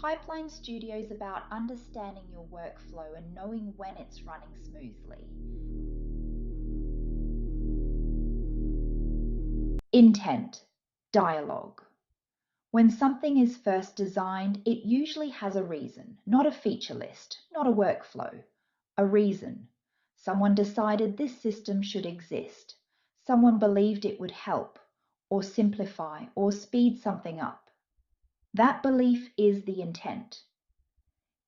Pipeline Studio is about understanding your workflow and knowing when it's running smoothly. Intent, dialogue. When something is first designed, it usually has a reason, not a feature list, not a workflow. A reason. Someone decided this system should exist. Someone believed it would help, or simplify, or speed something up. That belief is the intent.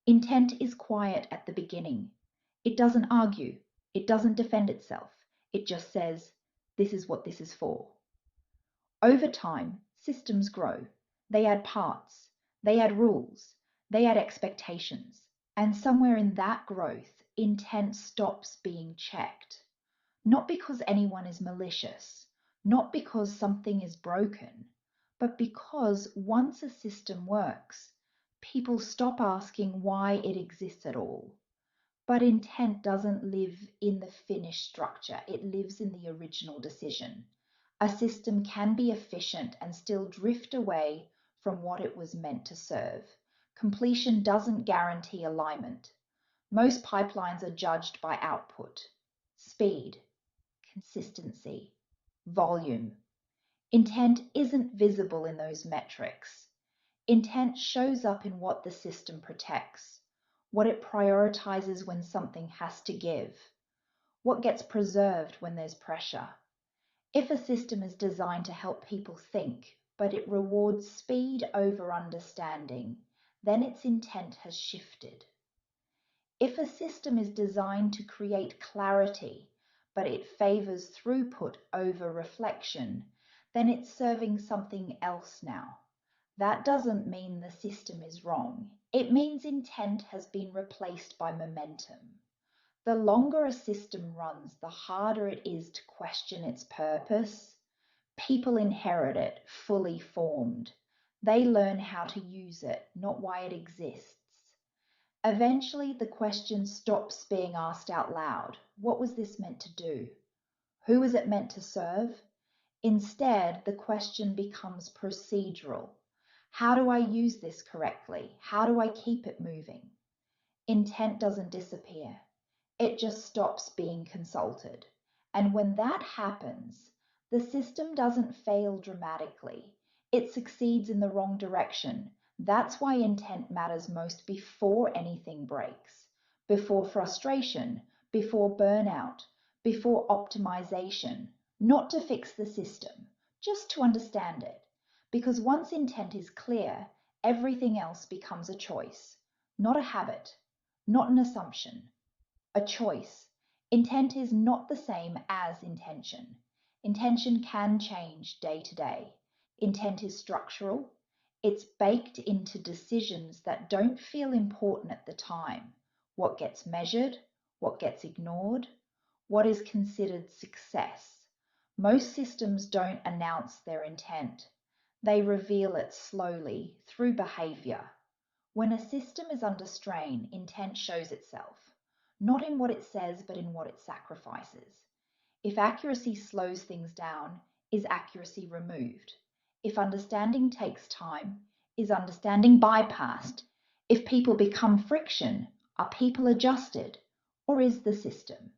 Intent is quiet at the beginning. It doesn't argue. It doesn't defend itself. It just says, this is what this is for. Over time, systems grow. They add parts. They add rules. They add expectations. And somewhere in that growth, intent stops being checked. Not because anyone is malicious, not because something is broken, but because once a system works, people stop asking why it exists at all. But intent doesn't live in the finished structure, it lives in the original decision. A system can be efficient and still drift away from what it was meant to serve. Completion doesn't guarantee alignment. Most pipelines are judged by output, speed, consistency, volume. Intent isn't visible in those metrics. Intent shows up in what the system protects, what it prioritizes when something has to give, what gets preserved when there's pressure. If a system is designed to help people think, but it rewards speed over understanding, then its intent has shifted. If a system is designed to create clarity, but it favors throughput over reflection, then it's serving something else now. That doesn't mean the system is wrong. It means intent has been replaced by momentum. The longer a system runs, the harder it is to question its purpose. People inherit it fully formed. They learn how to use it, not why it exists. Eventually, the question stops being asked out loud. What was this meant to do? Who was it meant to serve? Instead, the question becomes procedural. How do I use this correctly? How do I keep it moving? Intent doesn't disappear. It just stops being consulted. And when that happens, the system doesn't fail dramatically. It succeeds in the wrong direction. That's why intent matters most before anything breaks, before frustration, before burnout, before optimization, not to fix the system, just to understand it. Because once intent is clear, everything else becomes a choice, not a habit, not an assumption, a choice. Intent is not the same as intention. Intention can change day to day. Intent is structural. It's baked into decisions that don't feel important at the time. What gets measured, what gets ignored, what is considered success. Most systems don't announce their intent. They reveal it slowly through behavior. When a system is under strain, intent shows itself, not in what it says, but in what it sacrifices. If accuracy slows things down, is accuracy removed? If understanding takes time, is understanding bypassed? If people become friction, are people adjusted? Or is the system?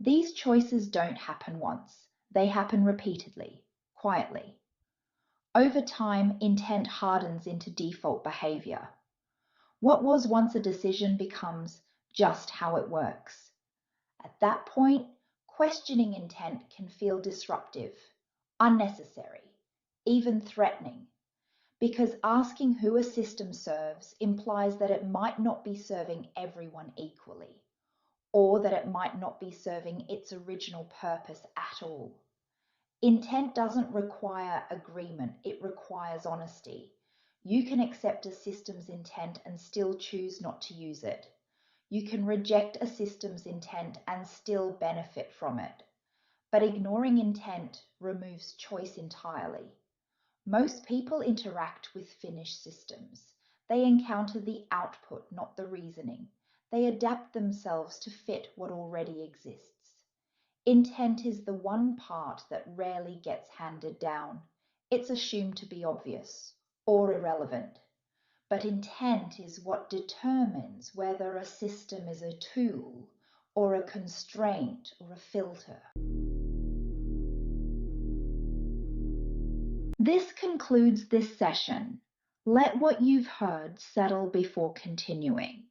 These choices don't happen once, they happen repeatedly, quietly. Over time, intent hardens into default behavior. What was once a decision becomes just how it works. At that point, questioning intent can feel disruptive, unnecessary, even threatening, because asking who a system serves implies that it might not be serving everyone equally, or that it might not be serving its original purpose at all. Intent doesn't require agreement, it requires honesty. You can accept a system's intent and still choose not to use it. You can reject a system's intent and still benefit from it. But ignoring intent removes choice entirely. Most people interact with finished systems. They encounter the output, not the reasoning. They adapt themselves to fit what already exists. Intent is the one part that rarely gets handed down. It's assumed to be obvious or irrelevant. but intent is what determines whether a system is a tool or a constraint or a filter. This concludes this session. Let what you've heard settle before continuing.